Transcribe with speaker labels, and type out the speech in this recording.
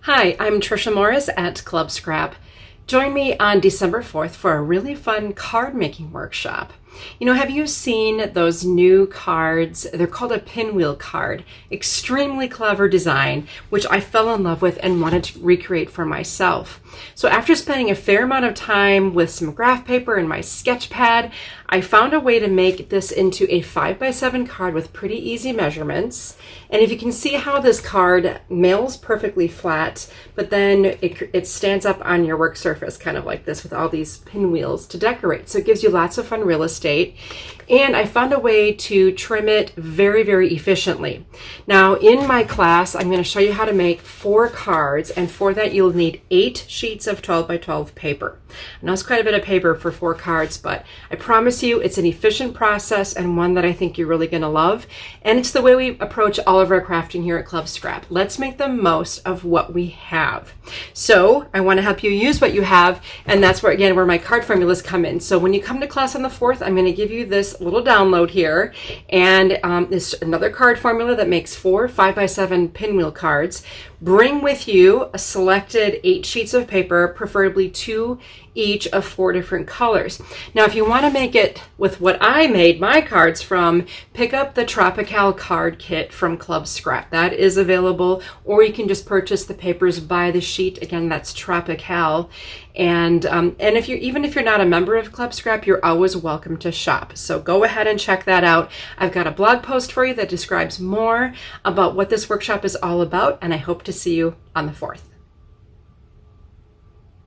Speaker 1: Hi, I'm Trisha Morris at Club Scrap. Join me on December 4th for a really fun card making workshop. Have you seen those new cards? They're called a pinwheel card. Extremely clever design, which I fell in love with and wanted to recreate for myself. So after spending a fair amount of time with some graph paper and my sketch pad, I found a way to make this into a 5x7 card with pretty easy measurements. And if you can see how this card mails perfectly flat, but then it stands up on your work surface kind of like this with all these pinwheels to decorate. So it gives you lots of fun real estate. And I found a way to trim it very, very efficiently. Now in my class, I'm going to show you how to make 4 cards, and for that you'll need 8 sheets of 12 by 12 paper. I know it's quite a bit of paper for 4 cards, but I promise you it's an efficient process and one that I think you're really going to love. And it's the way we approach all of our crafting here at Club Scrap. Let's make the most of what we have. So I want to help you use what you have, and that's where my card formulas come in. So when you come to class on the 4th, I'm going to give you this little download here, and this another card formula that makes 4 5x7 pinwheel cards. Bring with you a selected 8 sheets of paper, preferably 2 each of 4 different colors. Now, if you want to make it with what I made my cards from, pick up the Tropical card kit from Club Scrap. That is available, or you can just purchase the papers by the sheet. Again, that's Tropical. And even if you're not a member of Club Scrap, you're always welcome to shop. So go ahead and check that out. I've got a blog post for you that describes more about what this workshop is all about, and I hope to see you on the 4th.